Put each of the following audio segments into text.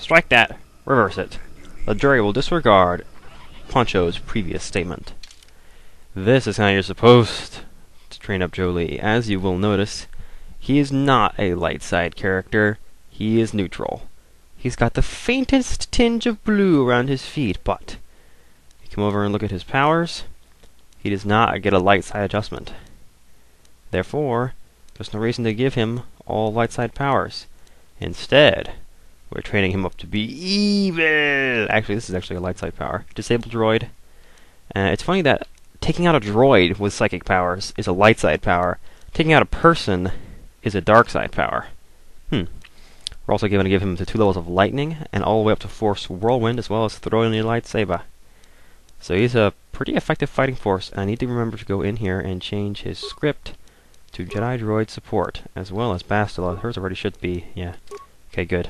Strike that! Reverse it. The jury will disregard Poncho's previous statement. This is how you're supposed to train up Jolee. As you will notice, he is not a light side character. He is neutral. He's got the faintest tinge of blue around his feet, but if you come over and look at his powers, he does not get a light side adjustment. Therefore, there's no reason to give him all light side powers. Instead, we're training him up to be evil! Actually, this is actually a light side power. Disabled droid. It's funny that taking out a droid with psychic powers is a light side power. Taking out a person is a dark side power. We're also going to give him the 2 levels of lightning, and all the way up to Force Whirlwind, as well as throwing your lightsaber. So he's a pretty effective fighting force, and I need to remember to go in here and change his script to Jedi Droid Support, as well as Bastila. Hers already should be, yeah. Okay, good.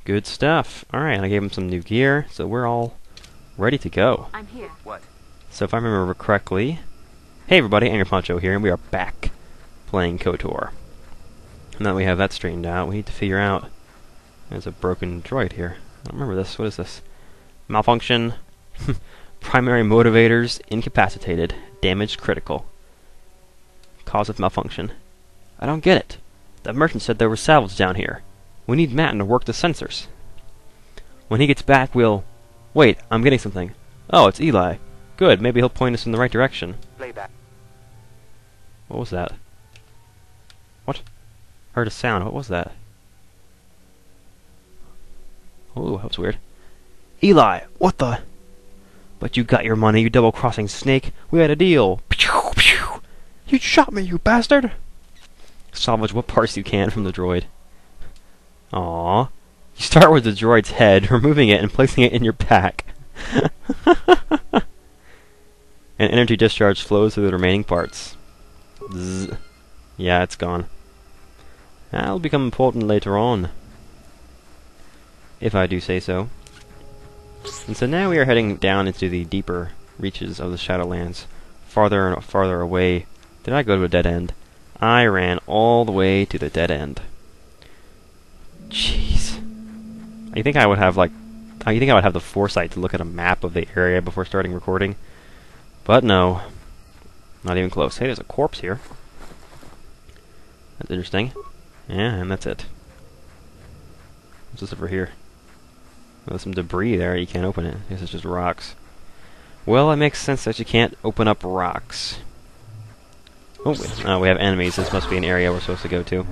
Good stuff. Alright, and I gave him some new gear, so we're all ready to go. I'm here. What? So if I remember correctly... Hey everybody, Angry Poncho here, and we are back playing KotOR. Now that we have that straightened out, we need to figure out... There's a broken droid here. I don't remember this. What is this? Malfunction. Primary motivators incapacitated. Damage critical. Cause of malfunction. I don't get it. The merchant said there was salvage down here. We need Matin to work the sensors. When he gets back, we'll... Wait, I'm getting something. Oh, it's Eli. Good, maybe he'll point us in the right direction. Playback. What was that? What? Heard a sound. What was that? Oh, that was weird. Eli, what the? But you got your money, you double-crossing snake. We had a deal. Pew, pew. You shot me, you bastard! Salvage what parts you can from the droid. Aww. You start with the droid's head, removing it and placing it in your pack. An energy discharge flows through the remaining parts. Zzz. Yeah, it's gone. That'll become important later on, if I do say so. And so now we are heading down into the deeper reaches of the Shadowlands, farther and farther away. Did I go to a dead end? I ran all the way to the dead end. Jeez. You think I would have the foresight to look at a map of the area before starting recording? But no. Not even close. Hey, there's a corpse here. That's interesting. Yeah, and that's it. What's this over here? There's some debris there. You can't open it. I guess it's just rocks. Well, it makes sense that you can't open up rocks. Oh, we have enemies. This must be an area we're supposed to go to.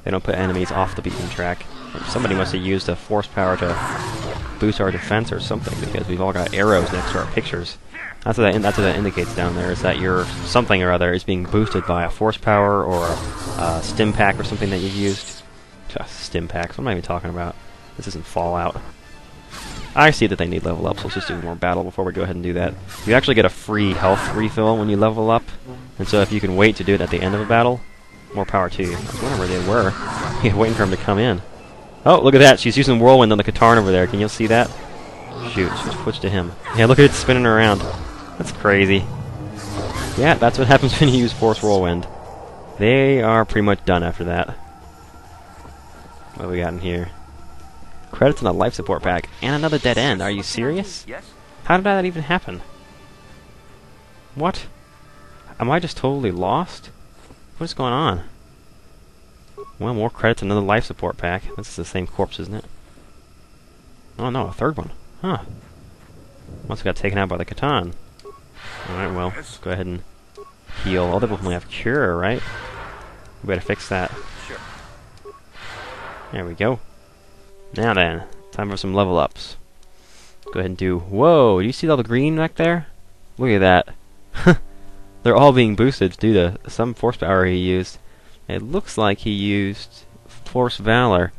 They don't put enemies off the beaten track. Somebody must have used a force power to boost our defense or something, because we've all got arrows next to our pictures. That's what that indicates down there, is that your something or other is being boosted by a force power or a stim pack or something that you've used. Stim packs, what am I even talking about? This isn't Fallout. I see that they need level ups, so let's just do more battle before we go ahead and do that. You actually get a free health refill when you level up, and so if you can wait to do it at the end of a battle, more power to you. I was wondering where they were. Yeah, waiting for him to come in. Oh, look at that, she's using Whirlwind on the Katarn over there. Can you see that? Shoot, switch to him. Yeah, look at it spinning around. That's crazy. Yeah, that's what happens when you use Force Whirlwind. They are pretty much done after that. What have we got in here? Credits on a life support pack. And another dead end. Are you serious? Yes? How did that even happen? What? Am I just totally lost? What is going on? Well, more credits, another life support pack. This is the same corpse, isn't it? Oh no, a third one. Huh. Must have got taken out by the Katan. Alright, well, let's go ahead and heal. All they only have cure, right? We better fix that. Sure. There we go. Now then, time for some level ups. Go ahead and do... Whoa, do you see all the green back there? Look at that. They're all being boosted due to some force power he used. It looks like he used Force Valor.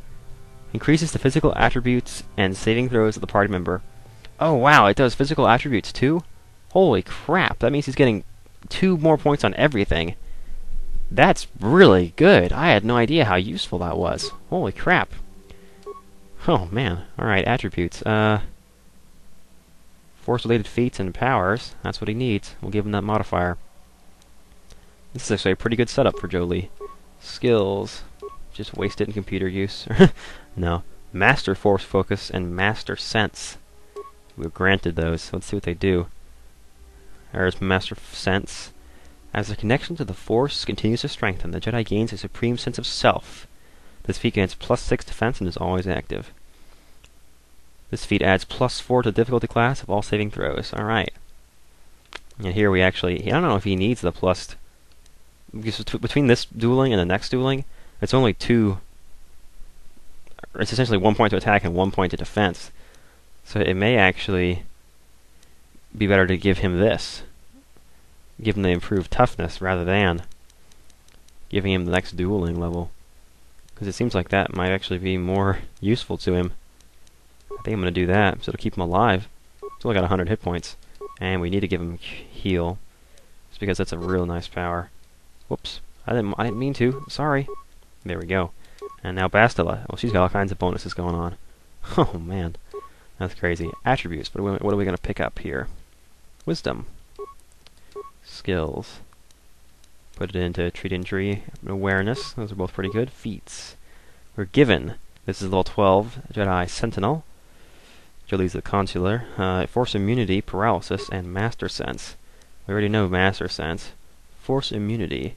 Increases the physical attributes and saving throws of the party member. Oh wow, it does physical attributes too? Holy crap, that means he's getting 2 more points on everything. That's really good. I had no idea how useful that was. Holy crap. Oh man, alright, attributes. Force-related feats and powers. That's what he needs. We'll give him that modifier. This is actually a pretty good setup for Jolee. Skills. Just waste it in computer use. No. Master Force Focus and Master Sense. We were granted those, so let's see what they do. There's Master Sense. As the connection to the Force continues to strengthen, the Jedi gains a supreme sense of self. This feat gains +6 defense and is always active. This feat adds +4 to the difficulty class of all saving throws. Alright. And here we actually... I don't know if he needs the plus... Because between this dueling and the next dueling, it's only 2... It's essentially 1 point to attack and 1 point to defense. So it may actually be better to give him this. Give him the improved toughness rather than giving him the next dueling level. Because it seems like that might actually be more useful to him. I think I'm going to do that, so to keep him alive. He's only got 100 hit points. And we need to give him heal. Just because that's a real nice power. Whoops. I didn't mean to. Sorry. There we go. And now Bastila. Well, she's got all kinds of bonuses going on. Oh, man. That's crazy. Attributes. What are we going to pick up here? Wisdom. Skills. Put it into treat injury. Awareness. Those are both pretty good. Feats. We're given. This is level 12. Jedi Sentinel. Jolie's the Consular. Force Immunity, Paralysis, and Master Sense. We already know Master Sense. Force Immunity.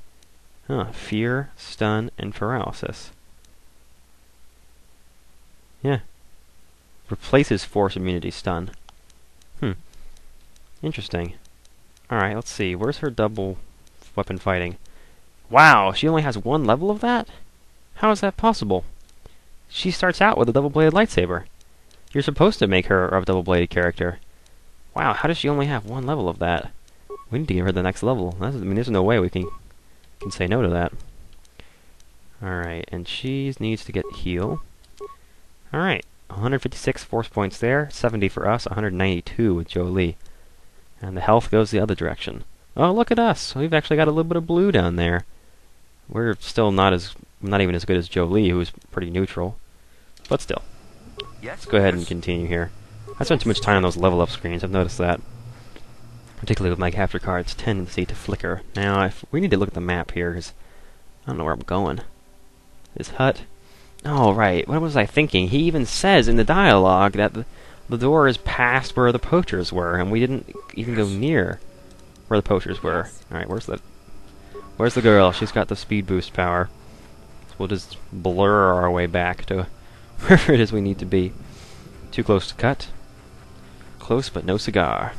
Fear, Stun, and Paralysis. Yeah. Replaces Force Immunity Stun. Interesting. Alright, let's see. Where's her double weapon fighting? Wow, she only has 1 level of that? How is that possible? She starts out with a double-bladed lightsaber. You're supposed to make her a double-bladed character. Wow, how does she only have 1 level of that? We need to give her the next level. There's no way we can say no to that. Alright, and she needs to get heal. Alright, 156 force points there, 70 for us, 192 with Jolie. And the health goes the other direction. Oh, look at us! We've actually got a little bit of blue down there. We're still not even as good as Jolie, who's pretty neutral. But still. Let's go ahead and continue here. I spent too much time on those level up screens, I've noticed that. Particularly with my capture card's tendency to flicker. Now, we need to look at the map here, because I don't know where I'm going. This hut. Oh, right. What was I thinking? He even says in the dialogue that the door is past where the poachers were, and we didn't even go near where the poachers were. Alright, where's the girl? She's got the speed boost power. So we'll just blur our way back to wherever it is we need to be. Too close to cut. Close but no cigar.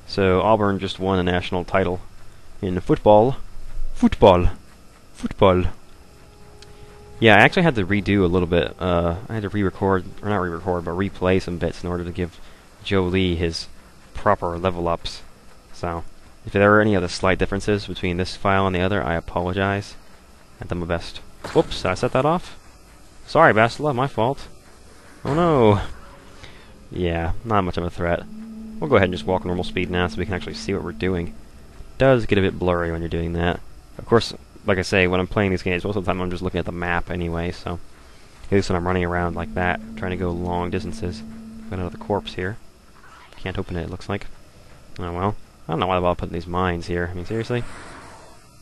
So Auburn just won a national title in football. Football. Yeah, I actually had to redo a little bit. I had to re-record, or not re-record, but replay some bits in order to give Jolie his proper level ups. So, if there are any other slight differences between this file and the other, I apologize. I've done my best. Whoops, did I set that off? Sorry, Bastila, my fault. Oh no. Yeah, not much of a threat. We'll go ahead and just walk normal speed now so we can actually see what we're doing. It does get a bit blurry when you're doing that. Of course, like I say, when I'm playing these games, most of the time I'm just looking at the map anyway, so... At least when I'm running around like that, trying to go long distances. Got another corpse here. Can't open it, it looks like. Oh well. I don't know why I'm putting these mines here. I mean, seriously?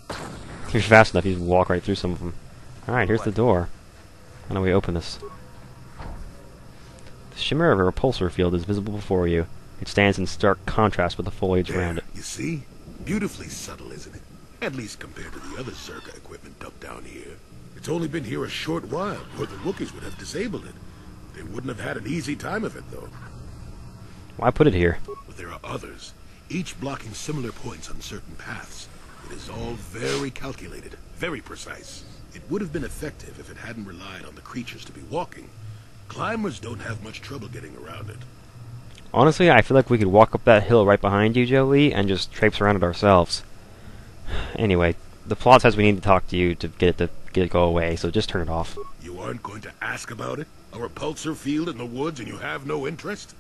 If you're fast enough, you just walk right through some of them. Alright, here's the door. How do we open this? The shimmer of a repulsor field is visible before you. It stands in stark contrast with the foliage around it. You see? Beautifully subtle, isn't it? At least compared to the other Zerka equipment dumped down here. It's only been here a short while, or the Wookiees would have disabled it. They wouldn't have had an easy time of it, though. Why put it here? But there are others, each blocking similar points on certain paths. It is all very calculated, very precise. It would have been effective if it hadn't relied on the creatures to be walking. Climbers don't have much trouble getting around it. Honestly, I feel like we could walk up that hill right behind you, Jolie, and just traipse around it ourselves. Anyway, the plot says we need to talk to you to get it to go away, so just turn it off. You aren't going to ask about it? A repulsor field in the woods and you have no interest?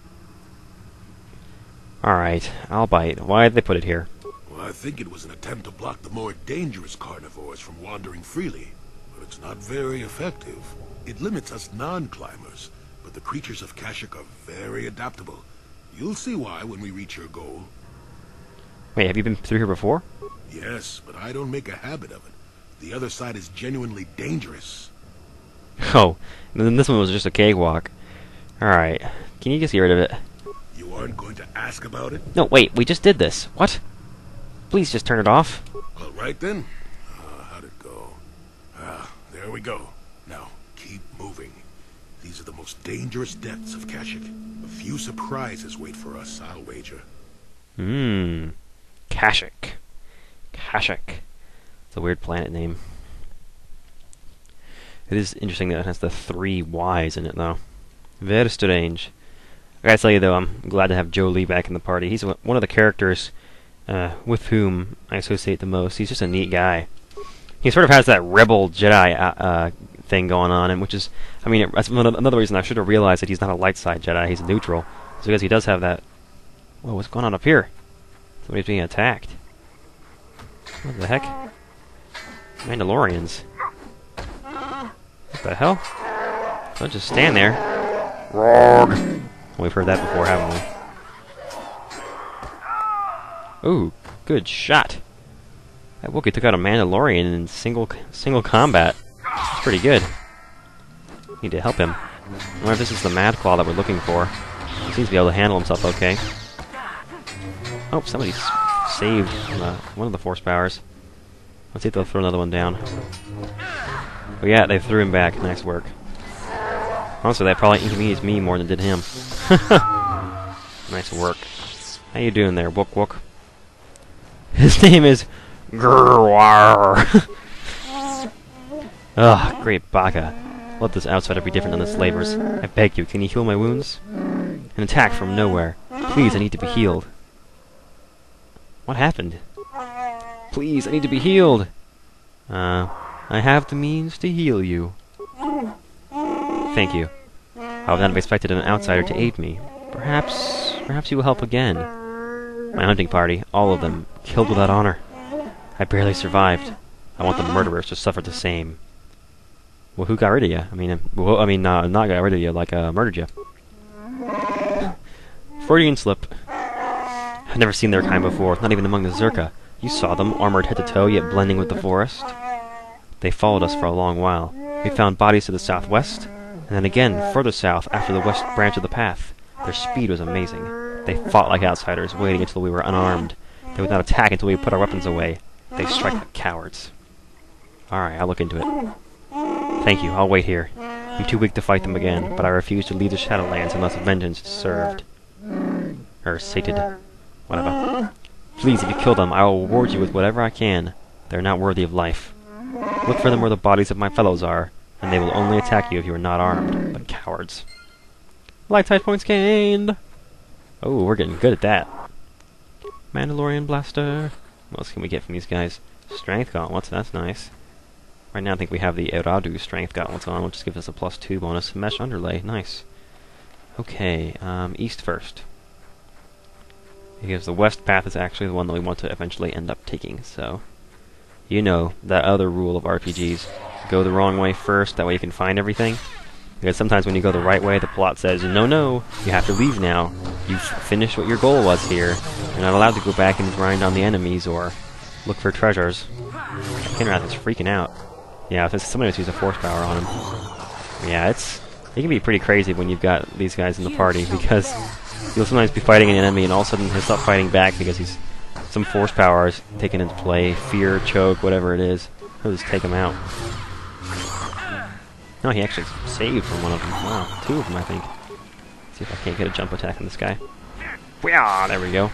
Alright, I'll bite. Why did they put it here? Well, I think it was an attempt to block the more dangerous carnivores from wandering freely. But it's not very effective. It limits us non-climbers, but the creatures of Kashyyyk are very adaptable. You'll see why when we reach your goal. Wait, have you been through here before? Yes, but I don't make a habit of it. The other side is genuinely dangerous. Oh, and then this one was just a cakewalk. Alright, can you just get rid of it? You aren't going to ask about it? No, wait, we just did this. What? Please just turn it off. All right then. How'd it go? There we go. Now, keep moving. These are the most dangerous depths of Kashyyyk. A few surprises wait for us, I'll wager. Kashyyyk. Kashyyyk. It's a weird planet name. It is interesting that it has the 3 Y's in it, though. Very strange. I gotta tell you, though, I'm glad to have Joe Lee back in the party. He's one of the characters with whom I associate the most. He's just a neat guy. He sort of has that rebel Jedi thing going on, and which is, I mean, that's another reason I should have realized that he's not a light side Jedi. He's neutral. It's because he does have that. Whoa, what's going on up here? Somebody's being attacked. What the heck? Mandalorians. What the hell? Don't just stand there. Roar. We've heard that before, haven't we? Ooh, good shot. That Wookiee took out a Mandalorian in single combat. That's pretty good. Need to help him. I wonder if this is the Mad Claw that we're looking for. He seems to be able to handle himself okay. Oh, somebody saved one of the force powers. Let's see if they'll throw another one down. Oh yeah, they threw him back. Nice work. Honestly, that probably inconvenienced me more than it did him. Nice work. How you doing there, Wook Wook? His name is Grrwar. Ugh, great Baka. Let this outsider be different than the slavers. I beg you, can you heal my wounds? An attack from nowhere. Please, I need to be healed. What happened? Please, I need to be healed. I have the means to heal you. Thank you. I would not have expected an outsider to aid me. Perhaps you will help again. My hunting party, all of them, killed without honor. I barely survived. I want the murderers to suffer the same. Well, who got rid of you? Not got rid of you, like, murdered you. Freudian slip. I've never seen their kind before, not even among the Zerka. You saw them, armored head to toe, yet blending with the forest. They followed us for a long while. We found bodies to the southwest, and then again further south after the west branch of the path. Their speed was amazing. They fought like outsiders, waiting until we were unarmed. They would not attack until we put our weapons away. They strike like cowards. Alright, I'll look into it. Thank you, I'll wait here. I'm too weak to fight them again, but I refuse to leave the Shadowlands unless vengeance is served. Or sated. Whatever. Please, if you kill them, I will reward you with whatever I can. They are not worthy of life. Look for them where the bodies of my fellows are, and they will only attack you if you are not armed. But cowards. Light side points gained! Oh, we're getting good at that. Mandalorian Blaster. What else can we get from these guys? Strength Gauntlets, that's nice. Right now I think we have the Eradu Strength Gauntlets on, which just gives us a +2 bonus. Mesh Underlay, nice. Okay, east first. Because the west path is actually the one that we want to eventually end up taking, so... You know, that other rule of RPGs. Go the wrong way first, that way you can find everything. Because sometimes when you go the right way, the plot says, no, you have to leave now. You've finished what your goal was here. You're not allowed to go back and grind on the enemies or look for treasures. Kinrath is freaking out. Yeah, if somebody must use a force power on him. Yeah, it can be pretty crazy when you've got these guys in the party, because you'll sometimes be fighting an enemy and all of a sudden he'll stop fighting back because some force power is taken into play, fear, choke, whatever it is. He'll just take him out. No, he actually saved from one of them. Wow, 2 of them, I think. Let's see if I can't get a jump attack on this guy. There we go.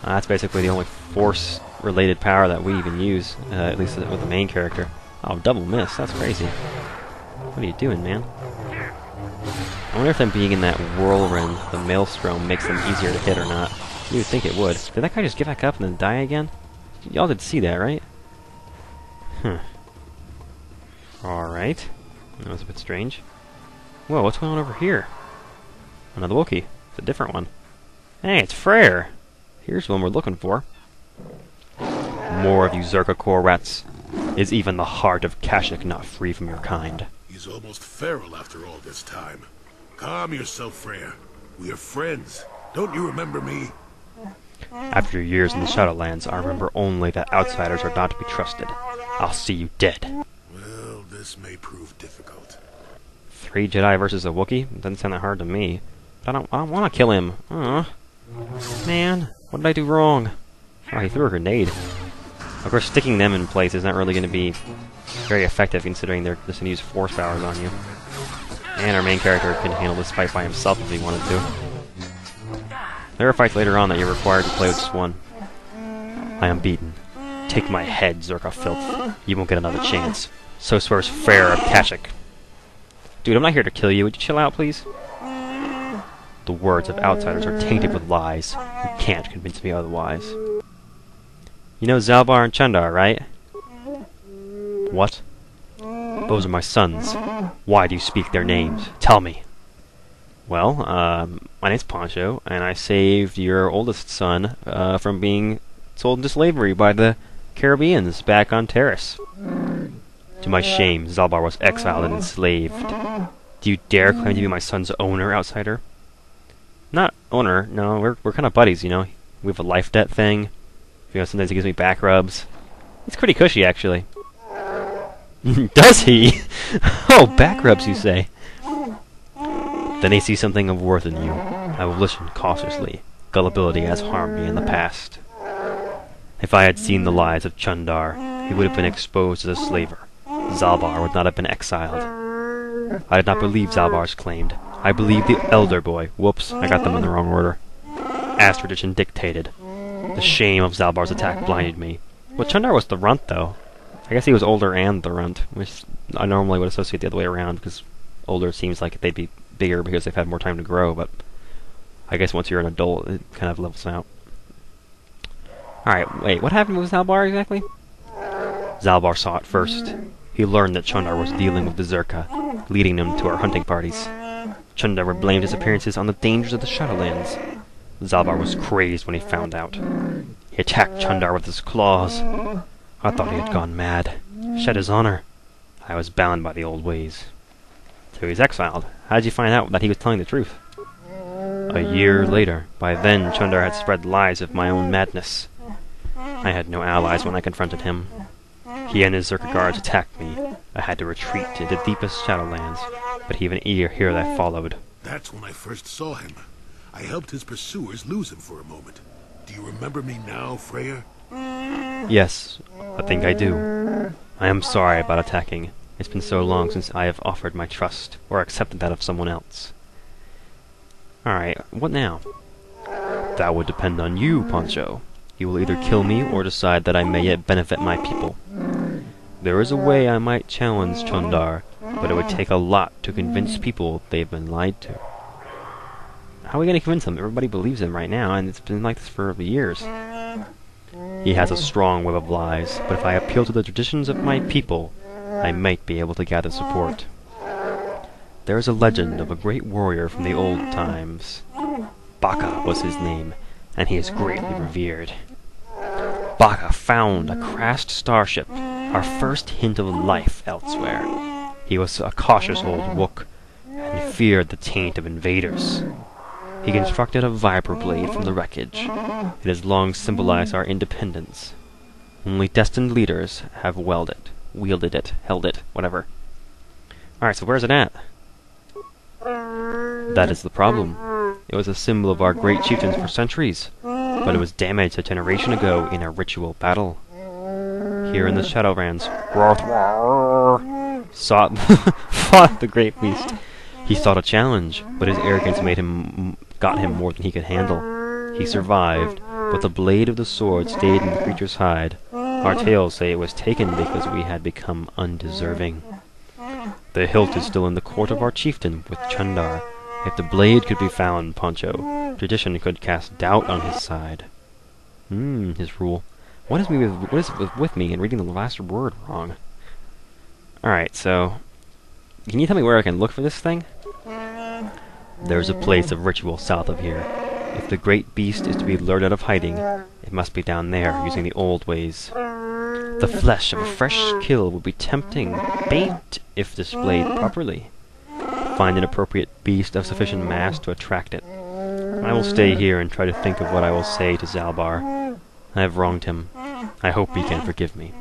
That's basically the only force-related power that we even use, at least with the main character. Oh, double miss. That's crazy. What are you doing, man? I wonder if them being in that whirlwind, the maelstrom, makes them easier to hit or not. You would think it would. Did that guy just get back up and then die again? Y'all did see that, right? Alright. That was a bit strange. Whoa, what's going on over here? Another Wookiee. It's a different one. Hey, it's Freyr! Here's the one we're looking for. More of you Zerka core rats. Is even the heart of Kashyyyk not free from your kind? He's almost feral after all this time. Calm yourself, Freyr. We are friends. Don't you remember me? After years in the Shadowlands, I remember only that outsiders are not to be trusted. I'll see you dead. Well, then This may prove difficult. 3 Jedi versus a Wookiee? Doesn't sound that hard to me. I don't want to kill him. Man, what did I do wrong? Oh, he threw a grenade. Of course, sticking them in place is not really going to be very effective, considering they're just going to use force powers on you. And our main character can handle this fight by himself if he wanted to. There are fights later on that you're required to play with just one. I am beaten. Take my head, Zerka filth. You won't get another chance. So swears Freyr of Kashyyyk. Dude, I'm not here to kill you. Would you chill out, please? The words of outsiders are tainted with lies. You can't convince me otherwise. You know Zalbar and Chundar, right? What? Those are my sons. Why do you speak their names? Tell me. Well, my name's Poncho, and I saved your oldest son from being sold into slavery by the Caribbeans back on Terrace. To my shame, Zalbar was exiled and enslaved. Do you dare claim to be my son's owner, outsider? Not owner, no, we're kind of buddies, you know. We have a life debt thing. You know, sometimes he gives me back rubs. It's pretty cushy, actually. Does he? Oh, back rubs, you say? Then I see something of worth in you. I will listen cautiously. Gullibility has harmed me in the past. If I had seen the lies of Chundar, he would have been exposed as a slaver. Zalbar would not have been exiled. I did not believe Zalbar's claimed. I believed the elder boy. Whoops, I got them in the wrong order. As tradition dictated. The shame of Zalbar's attack blinded me. Well, Chundar was the runt, though. I guess he was older and the runt, which I normally would associate the other way around, because older seems like they'd be bigger because they've had more time to grow, but I guess once you're an adult, it kind of levels out. Alright, wait, what happened with Zalbar exactly? Zalbar saw it first. He learned that Chundar was dealing with the Zerka, leading them to our hunting parties. Chundar would blame his appearances on the dangers of the Shadowlands. Zalbar was crazed when he found out. He attacked Chundar with his claws. I thought he had gone mad. Shed his honor. I was bound by the old ways. So he's exiled. How did you find out that he was telling the truth? A year later. By then, Chundar had spread lies of my own madness. I had no allies when I confronted him. He and his Zerka guards attacked me. I had to retreat to the deepest Shadowlands, but even here that followed. That's when I first saw him. I helped his pursuers lose him for a moment. Do you remember me now, Freyr? Yes, I think I do. I am sorry about attacking. It's been so long since I have offered my trust, or accepted that of someone else. Alright, what now? That would depend on you, Poncho. You will either kill me, or decide that I may yet benefit my people. There is a way I might challenge Chundar, but it would take a lot to convince people they've been lied to. How are we going to convince them? Everybody believes him right now, and it's been like this for years. He has a strong web of lies, but if I appeal to the traditions of my people, I might be able to gather support. There is a legend of a great warrior from the old times. Baka was his name, and he is greatly revered. Baka found a crashed starship, our first hint of life elsewhere. He was a cautious old Wook, and feared the taint of invaders. He constructed a viper blade from the wreckage. It has long symbolized our independence. Only destined leaders have wielded it, held it, whatever. Alright, so where's it at? That is the problem. It was a symbol of our great chieftains for centuries, but it was damaged a generation ago in a ritual battle. Here in the Shadowlands, fought the great beast. He sought a challenge, but his arrogance got him more than he could handle. He survived, but the blade of the sword stayed in the creature's hide. Our tales say it was taken because we had become undeserving. The hilt is still in the court of our chieftain with Chundar. If the blade could be found, Poncho, tradition could cast doubt on his side. His rule. What is with me in reading the last word wrong? Alright, so can you tell me where I can look for this thing? There's a place of ritual south of here. If the great beast is to be lured out of hiding, it must be down there, using the old ways. The flesh of a fresh kill would be tempting bait if displayed properly. Find an appropriate beast of sufficient mass to attract it. I will stay here and try to think of what I will say to Zalbar. I have wronged him. I hope he can forgive me.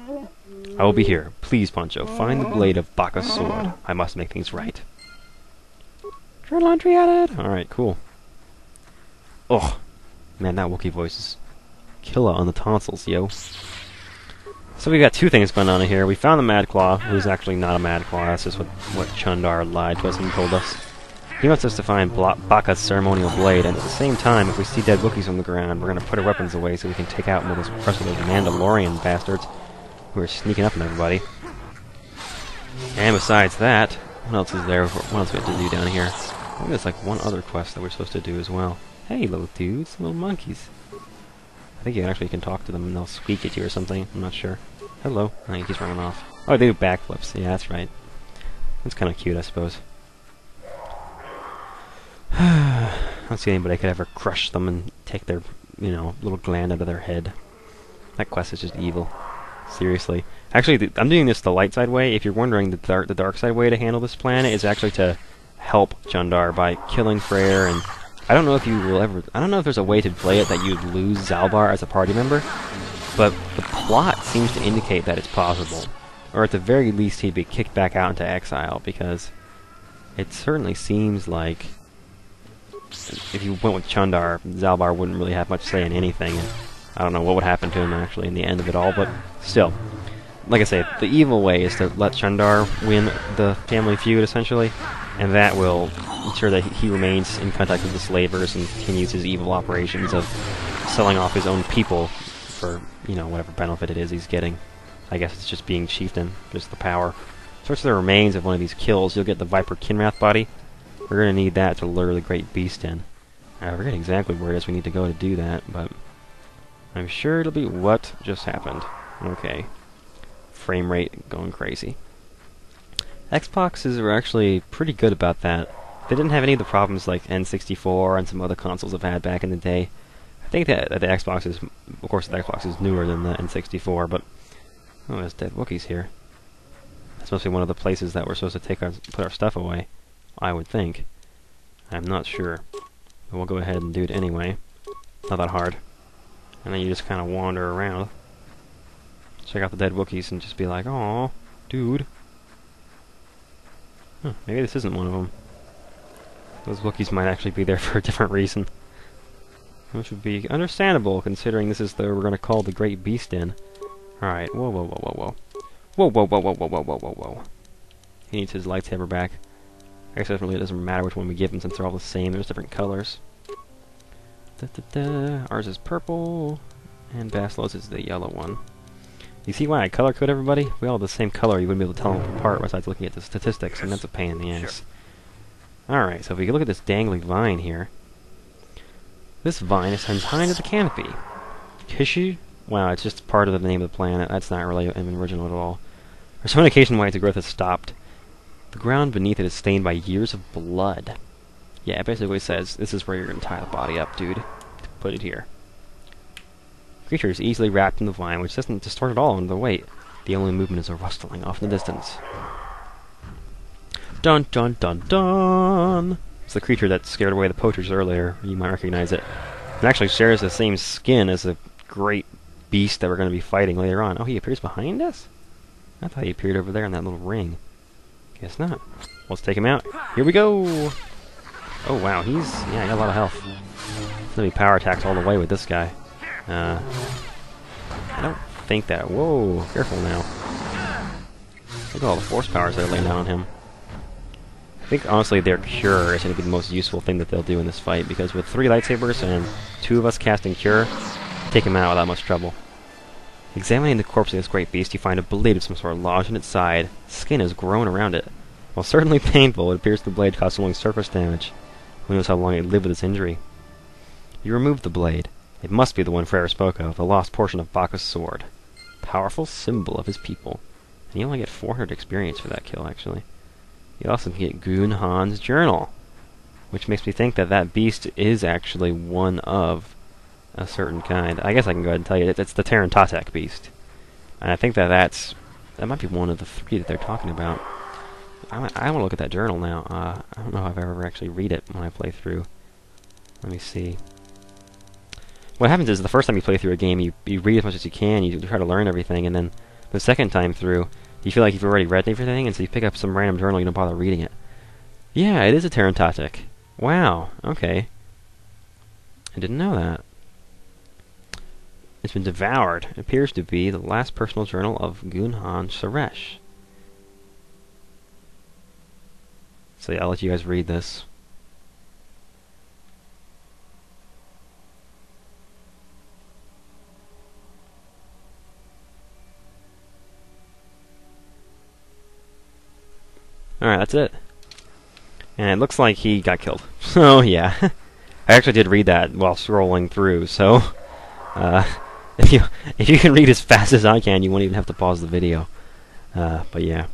I will be here. Please, Poncho, find the blade of Baka's sword. I must make things right. Journal entry added! Alright, cool. Oh, man, that Wookiee voice is killer on the tonsils, yo. So we got two things going on here. We found the Mad Claw, who's actually not a Mad Claw. That's just what Chundar lied to us and told us. He wants us to find Baka's ceremonial blade, and at the same time, if we see dead Wookiees on the ground, we're going to put our weapons away so we can take out one of those Mandalorian bastards who are sneaking up on everybody. And besides that, what else is there? What else do we have to do down here? I think there's like one other quest that we're supposed to do as well. Hey, little dudes, little monkeys. I think you actually can talk to them and they'll squeak at you or something. I'm not sure. Hello. I think he's running off. Oh, they do backflips. Yeah, that's right. That's kind of cute, I suppose. I don't see anybody could ever crush them and take their, you know, little gland out of their head. That quest is just evil. Seriously. Actually, I'm doing this the light side way. If you're wondering, the dark side way to handle this planet is actually to help Chundar by killing Freyr, and I don't know if you will ever... I don't know if there's a way to play it that you'd lose Zalbar as a party member, but the plot seems to indicate that it's possible. Or at the very least, he'd be kicked back out into exile, because it certainly seems like if you went with Chundar, Zalbar wouldn't really have much say in anything. And I don't know what would happen to him actually in the end of it all, but still. Like I say, the evil way is to let Chundar win the family feud, essentially, and that will ensure that he remains in contact with the slavers and continues his evil operations of selling off his own people for, you know, whatever benefit it is he's getting. I guess it's just being chieftain, just the power. Search the remains of one of these kills, you'll get the Viper Kinrath body. We're going to need that to lure the Great Beast in. I forget exactly where it is we need to go to do that, but I'm sure it'll be what just happened. Okay. Frame rate going crazy. Xboxes are actually pretty good about that. They didn't have any of the problems like N64 and some other consoles have had back in the day. I think that the Xbox is, of course, the Xbox is newer than the N64, but oh, there's dead Wookiees here. That's must be one of the places that we're supposed to put our stuff away. I would think. I'm not sure. But we'll go ahead and do it anyway. Not that hard. And then you just kind of wander around. Check out the dead Wookiees and just be like, "Aw, dude." Huh, maybe this isn't one of them. Those Wookiees might actually be there for a different reason. Which would be understandable, considering this is we're going to call the Great Beast in. Alright, whoa, whoa, whoa, whoa, whoa. Whoa, whoa, whoa, whoa, whoa, whoa, whoa, whoa, whoa. He needs his lightsaber back. I guess it really doesn't matter which one we give him since they're all the same. There's different colors. Ours is purple, and Baslo's is the yellow one. You see why I color code everybody? We all have the same color. You wouldn't be able to tell them apart besides looking at the statistics, and that's a pain in the ass. Alright, so if we can look at this dangly vine here. This vine is tied to the canopy. Kishi? Wow, it's just part of the name of the planet. That's not really original at all. There's some indication why its growth has stopped. The ground beneath it is stained by years of blood. Yeah, it basically says, this is where you're going to tie the body up, dude. Put it here. The creature is easily wrapped in the vine, which doesn't distort at all under the weight. The only movement is a rustling off in the distance. Dun dun dun dun! It's the creature that scared away the poachers earlier. You might recognize it. It actually shares the same skin as the great beast that we're going to be fighting later on. Oh, he appears behind us? I thought he appeared over there in that little ring. Guess not. Let's take him out. Here we go! Oh wow, he got a lot of health. It's gonna be power attacks all the way with this guy. I don't think that... Whoa, careful now. Look at all the force powers that are laying down on him. I think honestly their cure is going to be the most useful thing that they'll do in this fight, because with 3 lightsabers and 2 of us casting cure, take him out without much trouble. Examining the corpse of this great beast, you find a blade of some sort lodged in its side. Skin has grown around it. While certainly painful, it appears the blade caused only surface damage. Who knows how long it lived with its injury. You remove the blade. It must be the one Freyr spoke of, the lost portion of Baka's sword. Powerful symbol of his people. And you only get 400 experience for that kill, actually. You also can get Goon Han's journal, which makes me think that that beast is actually one of a certain kind. I guess I can go ahead and tell you that it's the Terran Tatek beast. And I think that that might be one of the 3 that they're talking about. I want to look at that journal now. I don't know if I've ever actually read it when I play through. Let me see. What happens is the first time you play through a game, you read as much as you can, you try to learn everything, and then The second time through, you feel like you've already read everything, and so you pick up some random journal, you don't bother reading it. Yeah, it is a Terrantotic. Wow, okay. I didn't know that. It's been devoured. It appears to be the last personal journal of Gunhan Suresh. So yeah, I'll let you guys read this. Alright, that's it. And it looks like he got killed. So yeah. I actually did read that while scrolling through, so if you can read as fast as I can, you won't even have to pause the video. But yeah.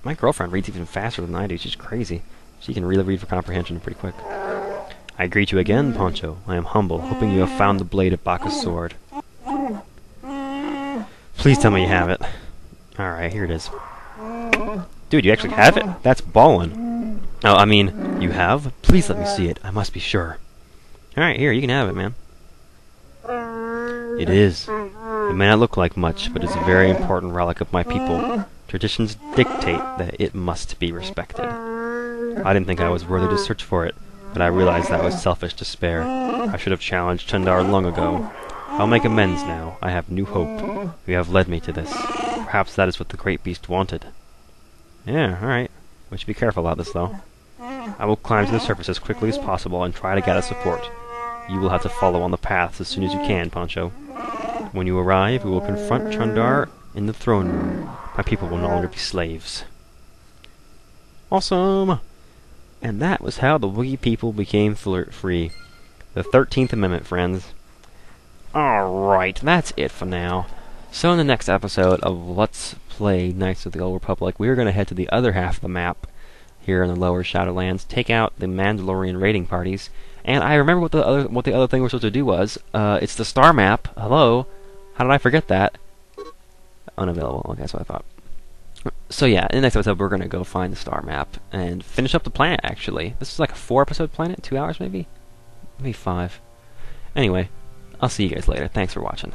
My girlfriend reads even faster than I do. She's crazy. She can really read for comprehension pretty quick. I greet you again, Poncho. I am humble, hoping you have found the blade of Baka's sword. Please tell me you have it. Alright, here it is. Dude, you actually have it? That's ballin'. Oh, I mean, you have? Please let me see it. I must be sure. Alright, here, you can have it, man. It is. It may not look like much, but it's a very important relic of my people. Traditions dictate that it must be respected. I didn't think I was worthy to search for it, but I realized that was selfish despair. I should have challenged Chandar long ago. I'll make amends now. I have new hope. You have led me to this. Perhaps that is what the great beast wanted. Yeah, alright. We should be careful about this, though. I will climb to the surface as quickly as possible and try to gather support. You will have to follow on the paths as soon as you can, Poncho. When you arrive, we will confront Chandar in the throne room. My people will no longer be slaves. Awesome! And that was how the Wookiee people became free. The 13th Amendment, friends. Alright, that's it for now. So in the next episode of Let's Play Knights of the Old Republic, we are going to head to the other half of the map, here in the lower Shadowlands, take out the Mandalorian raiding parties, and I remember what the other thing we're supposed to do was. It's the star map. Hello? How did I forget that? Unavailable. Okay, that's what I thought. So yeah, in the next episode, we're going to go find the star map and finish up the planet, actually. This is like a 4-episode planet? 2 hours, maybe? Maybe 5. Anyway, I'll see you guys later. Thanks for watching.